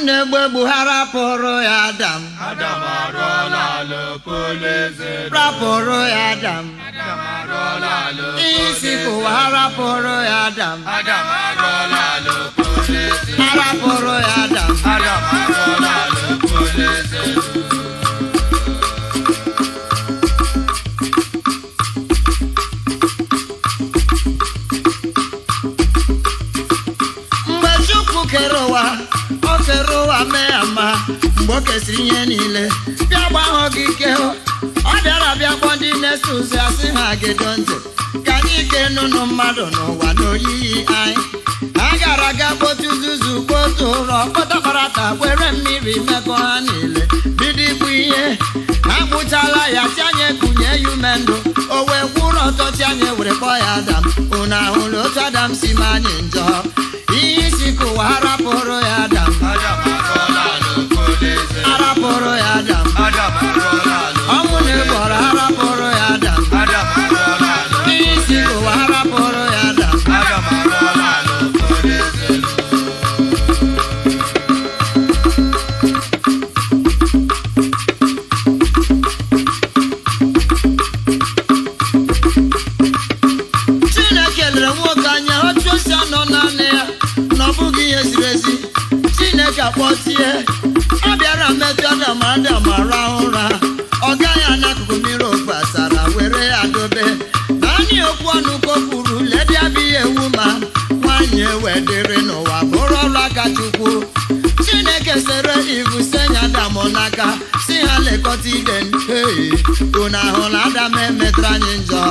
negbe Buhari pụrụ ya Adam. Adam arụọla lokolaeze. Rapụrụ ya Adam. Adam arụọla lokolaeze. Isi kụwa rapụrụ ya Adam. Adam arụọla lokolaeze. Rapụrụ ya Adam. Adam arụọla lokolaeze. Mgbe Chukwu kere ụwa, o kere ụwa mee ama. Mgbe o kesịrị ihe niile, bịa gbahụ gị ike. Ọ bịara bịa kpọọ ndị na-eso ụzọ asị ha gedo ntị. Ka anyị kee nụnụ mmadụ n'ụwa n'oyiyi anyị. Ha gara aga kpotu zuzu kpotu ụrọ kpọtakparata were mmiri mekọ ha niile. Bido igbu ihe ha kpụchala ya tianye kunye ya ume ndụ. O wee kwụrụ ọtọ tianye were kpọọ ya Adam. Unu ahụla otu Adam si mee anyị njọ. Ihe isi kụwa harapụrụ ya Adam. Adam arụọla lokolaeze. Harapụrụ ya Adam. Adam arụọla lokolaeze. Ọnwụ na-egboro harapụrụ ya Adam. Adam arụọla lokolaeze. Ihe isi kụwa harapụrụ ya Adam. Adam arụọla lokolaeze. Chineke lere nwoke anya otu o si anọ naanị ya na ọ bụghị ihe ziri ezi. Chineke akpọtie ọ bịara metụ Adam. Adam arahụ ụra. Ọ gaghị n'akụkụ mmiri okpu asara were ya dobe. Naanị okwu ọnụ kopụrụ ledị abịghị ewu ma nwaanyị ewedịrị n'ụwa bụrụ ọrụ aka Chukwu. Chineke sere ivu senya Adam n'aka si ha lekọta Iden. Unu ahụla Adam emetụrụ anyị njọ.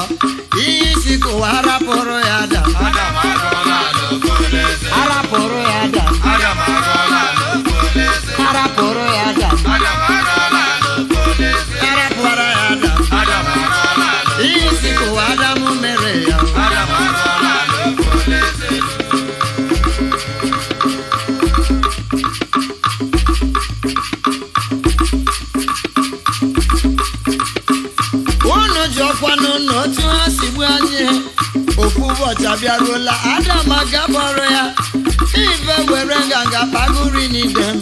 Ihe isi kụwa harapụrụ ya Adam. Adam arụọla lokolaeze. Harapụrụ ya Adam. Adam arụọla lokolaeze. Harapụrụ ya Adam. Adam arụọla lokolaeze. Harapụrụ ya Adam. Adam arụọla lokolaeze. Ihe isi kụwa Adam mere ya. Adam arụọla lokolaeze. Unu ji ọkwanụ n'otu ha si gbuo anyị. Ofu ụbọchị abịaruola Adam agabọrọ ya. Ive were nganga kpaguri n'idem.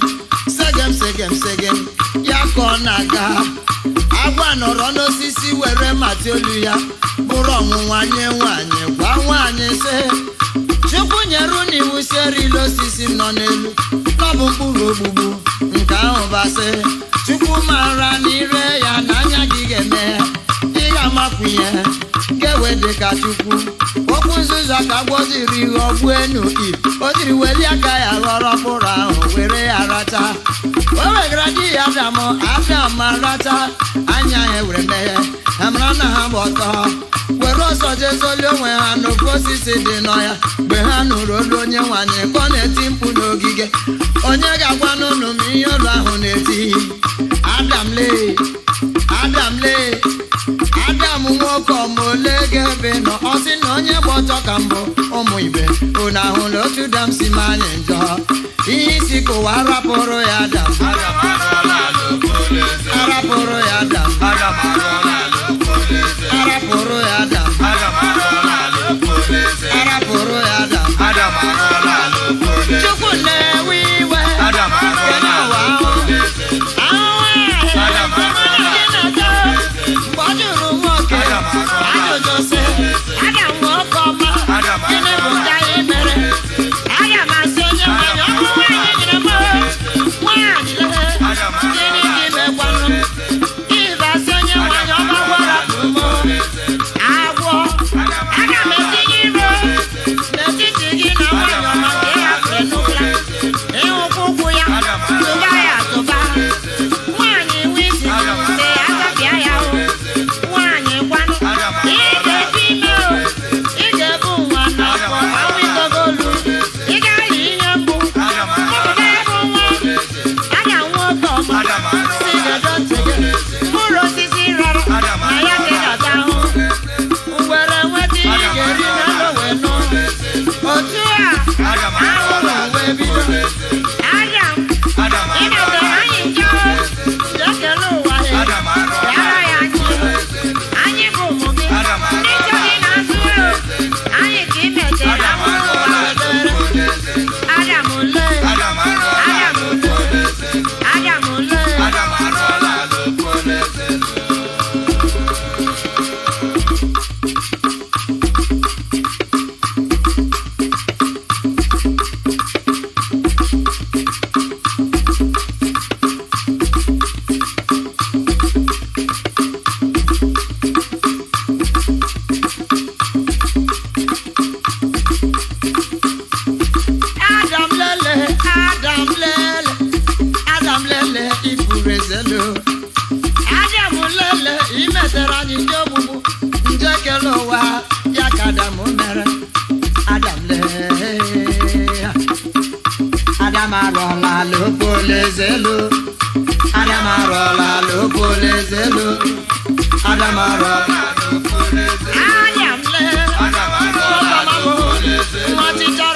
Segem segem segem ya ka ọ na-aga. Agwa nọrọ n'osisi were mati olu ya. Bụrụ ọnwụnwa nye nwaanyị gwa nwaanyị sị Chukwu nyere unu iwu si erila osisi nọ n'elu. N'ọbụ mkpụrụ ogbugbu nke ahụ basị. Chukwu mara n'ire ya n'anya gị ga-eme ya. Ị ga-amakwu ihe ga-ewe dị ka Chukwu. Okwu nzuzu ka gwọziri ihe ọgbụ enu ib. O jiri weli aka ya ghọrọ mkpụrụ ahụ were ya racha. O wegara di ya Adam. Adam aracha anya ya were meghe. Amara na ha gba ọtọ were ọsọ jezoli onwe ha n'ofu osisi dị n'ọhịa. Mgbe ha nụrụ olu onye nwanyị ka ọ na-eti mkpu n'ogige. Onye ga-agwa n'ụnụ m ihe olu ahụ na-eti. Adam lee, Adam lee, Adam nwoke ọma ole ga-ebe nọ. Ọ sị na onye gba ọtọ ka mbụ ụmụ ibe. Unu ahụla otu Adam si mee anyị njọ. Ihe isi kụwa harapụrụ ya Adam. Adam arụọla lokolaeze. Harapụrụ ya Adam. Adam arụọla lokolaeze. Harapụrụ ya Adam. Adam arụọla lokolaeze. Harapụrụ ya Adam. Adam arụọla lokolaeze. Chukwu na-ewe iwe. Adam arụọla lokolaeze. Adam arụọla lokolaeze. Mgbe ọ jụrụ nwoke ajụjụ sị Adam nwoke ọma gịnị bụ nke anyị mere? Aga m asị onye nwanyị ọnwụ nwaanyị nyere m Adam lele ifurezelo. Adam lele imetera anyị ndị ogbugbu nje kele ụwa ya ka Adam mere. Adam lele Adam arụọla l'okpolezelo. Adam arụọla l'okpolezelo. Adam arụọla l'okpolezelo. Adam lele nwa ọchịcha